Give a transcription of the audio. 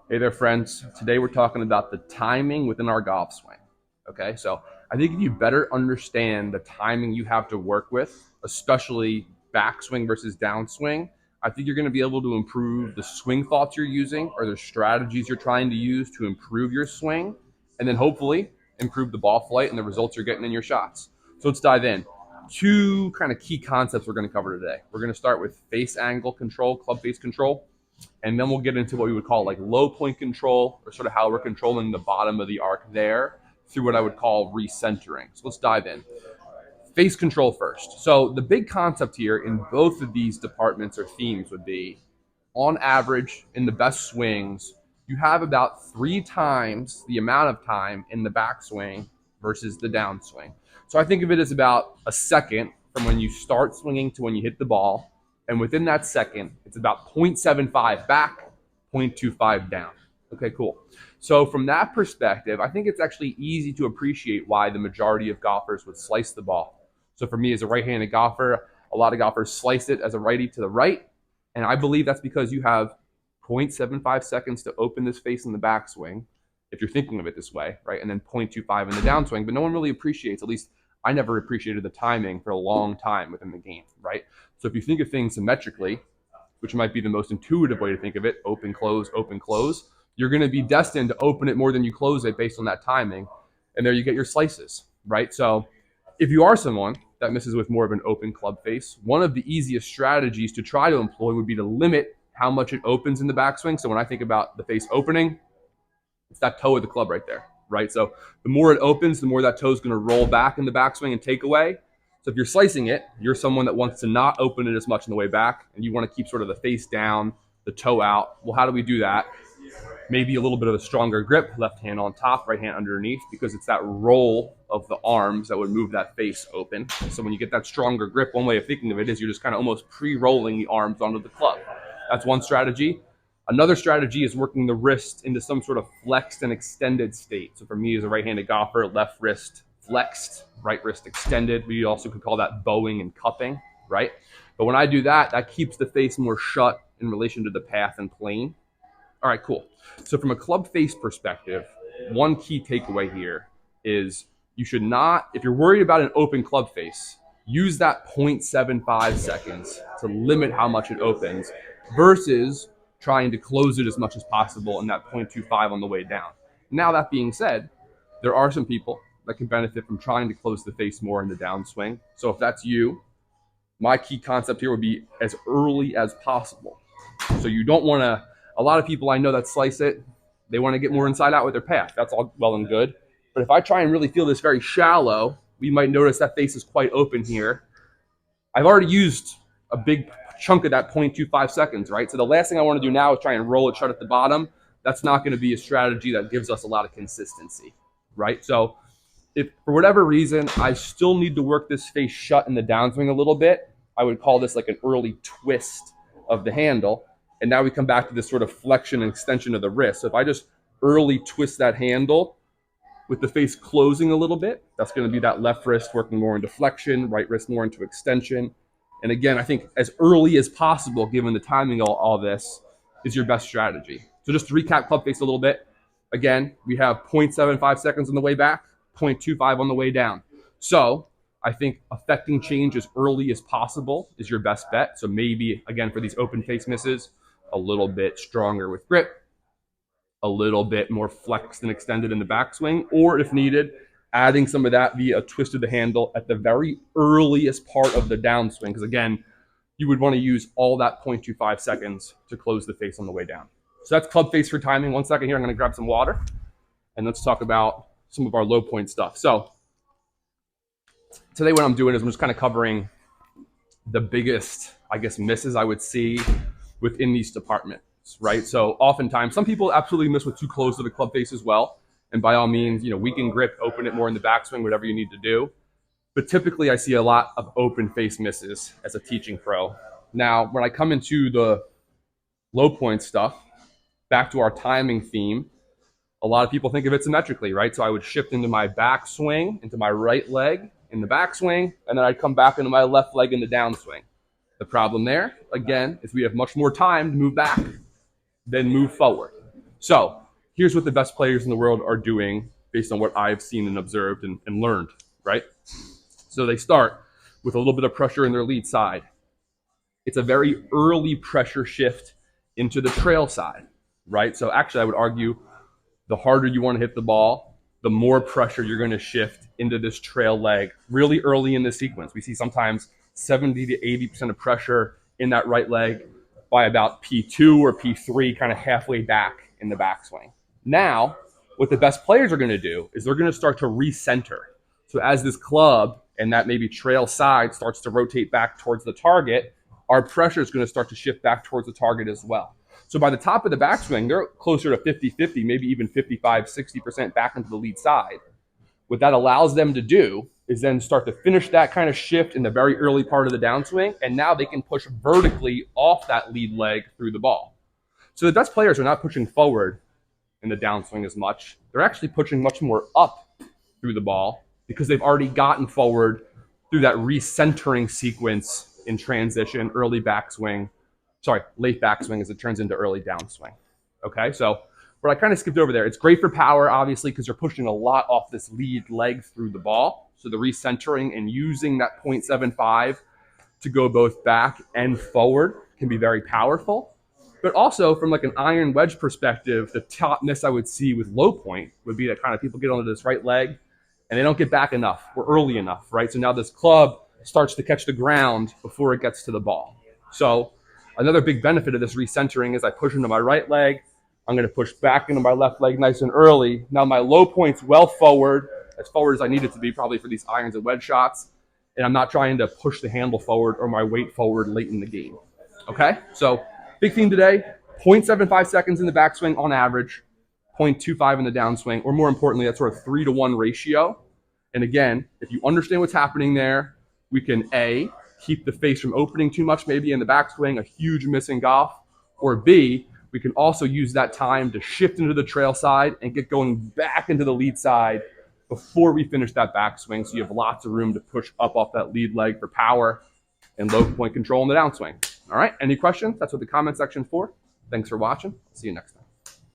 Hey there, friends. Today we're talking about the timing within our golf swing. Okay, so I think if you better understand the timing you have to work with, especially backswing versus downswing, I think you're going to be able to improve the swing thoughts you're using or the strategies you're trying to use to improve your swing, and then hopefully improve the ball flight and the results you're getting in your shots. So let's dive in. Two kind of key concepts we're going to cover today. We're going to start with face angle control, club face control, and then we'll get into what we would call like low point control, or sort of how we're controlling the bottom of the arc there through what I would call recentering. So let's dive in. Face control first. So the big concept here in both of these departments or themes would be, on average, in the best swings, you have about 3 times the amount of time in the backswing versus the downswing. So I think of it as about a second from when you start swinging to when you hit the ball. And within that second, it's about 0.75 back, 0.25 down. Okay, cool. So from that perspective, I think it's actually easy to appreciate why the majority of golfers would slice the ball. So for me as a right-handed golfer, a lot of golfers slice it as a righty to the right. And I believe that's because you have 0.75 seconds to open this face in the backswing, if you're thinking of it this way, right? And then 0.25 in the downswing. But no one really appreciates, at least I never appreciated the timing for a long time within the game, right? So if you think of things symmetrically, which might be the most intuitive way to think of it, open, close, you're going to be destined to open it more than you close it based on that timing. And there you get your slices, right? So if you are someone that misses with more of an open club face, one of the easiest strategies to try to employ would be to limit how much it opens in the backswing. So when I think about the face opening, it's that toe of the club right there, right? So the more it opens, the more that toe is going to roll back in the backswing and take away. So if you're slicing it, you're someone that wants to not open it as much on the way back, and you want to keep sort of the face down, the toe out. Well, how do we do that? Maybe a little bit of a stronger grip, left hand on top, right hand underneath, because it's that roll of the arms that would move that face open. So when you get that stronger grip, one way of thinking of it is you're just kind of almost pre-rolling the arms onto the club. That's one strategy. Another strategy is working the wrist into some sort of flexed and extended state. So for me as a right-handed golfer, left wrist flexed, right wrist extended. We also could call that bowing and cupping, right? But when I do that, that keeps the face more shut in relation to the path and plane. All right, cool. So from a club face perspective, one key takeaway here is you should not, if you're worried about an open club face, use that 0.75 seconds to limit how much it opens versus trying to close it as much as possible in that 0.25 on the way down. Now, that being said, there are some people that can benefit from trying to close the face more in the downswing. So if that's you, my key concept here would be as early as possible. So you don't want to, a lot of people I know that slice it, they want to get more inside out with their path. That's all well and good. But if I try and really feel this very shallow, we might notice that face is quite open here. I've already used a big chunk of that 0.25 seconds, right? So the last thing I want to do now is try and roll it shut at the bottom. That's not going to be a strategy that gives us a lot of consistency, right? So if for whatever reason I still need to work this face shut in the downswing a little bit, I would call this like an early twist of the handle. And now we come back to this sort of flexion and extension of the wrist. So if I just early twist that handle with the face closing a little bit, that's going to be that left wrist working more into flexion, right wrist more into extension. And again, I think as early as possible, given the timing of all this, is your best strategy. So just to recap club face a little bit, again, we have 0.75 seconds on the way back, 0.25 on the way down. So I think affecting change as early as possible is your best bet. So maybe, again, for these open face misses, a little bit stronger with grip, a little bit more flexed and extended in the backswing, or if needed, adding some of that via a twist of the handle at the very earliest part of the downswing. Because again, you would want to use all that 0.25 seconds to close the face on the way down. So that's club face for timing. 1 second here, I'm going to grab some water, and let's talk about some of our low point stuff. So today what I'm doing is I'm just kind of covering the biggest, I guess, misses I would see within these departments, right? So oftentimes, some people absolutely miss with too close to the club face as well. And by all means, weaken grip, open it more in the backswing, whatever you need to do. But typically I see a lot of open face misses as a teaching pro. Now, when I come into the low point stuff, back to our timing theme, a lot of people think of it symmetrically, right? So I would shift into my backswing, into my right leg in the backswing, and then I'd come back into my left leg in the downswing. The problem there, again, is we have much more time to move back than move forward. So here's what the best players in the world are doing based on what I've seen and observed and learned, right? So they start with a little bit of pressure in their lead side. It's a very early pressure shift into the trail side, right? So actually, I would argue the harder you want to hit the ball, the more pressure you're going to shift into this trail leg really early in the sequence. We see sometimes 70 to 80% of pressure in that right leg by about P2 or P3, kind of halfway back in the backswing. Now, what the best players are going to do is they're going to start to recenter. So as this club and that maybe trail side starts to rotate back towards the target, our pressure is going to start to shift back towards the target as well. So by the top of the backswing, they're closer to 50-50, maybe even 55-60% back into the lead side. What that allows them to do is then start to finish that kind of shift in the very early part of the downswing, and now they can push vertically off that lead leg through the ball. So the best players are not pushing forward in the downswing as much. They're actually pushing much more up through the ball because they've already gotten forward through that recentering sequence in transition, late backswing as it turns into early downswing. Okay, so what I kind of skipped over there, it's great for power, obviously, because you're pushing a lot off this lead leg through the ball. So the recentering and using that 0.75 to go both back and forward can be very powerful. But also from like an iron wedge perspective, the top miss I would see with low point would be that kind of people get onto this right leg and they don't get back enough or early enough, right? So now this club starts to catch the ground before it gets to the ball. So another big benefit of this recentering is I push into my right leg. I'm going to push back into my left leg nice and early. Now my low point's well forward as I need it to be probably for these irons and wedge shots. And I'm not trying to push the handle forward or my weight forward late in the game. Okay? So big theme today, 0.75 seconds in the backswing on average, 0.25 in the downswing, or more importantly, that sort of 3-to-1 ratio. And again, if you understand what's happening there, we can A, keep the face from opening too much, maybe in the backswing, a huge miss in golf, or B, we can also use that time to shift into the trail side and get going back into the lead side before we finish that backswing, so you have lots of room to push up off that lead leg for power and low point control in the downswing. All right, any questions? That's what the comment section's for. Thanks for watching. See you next time.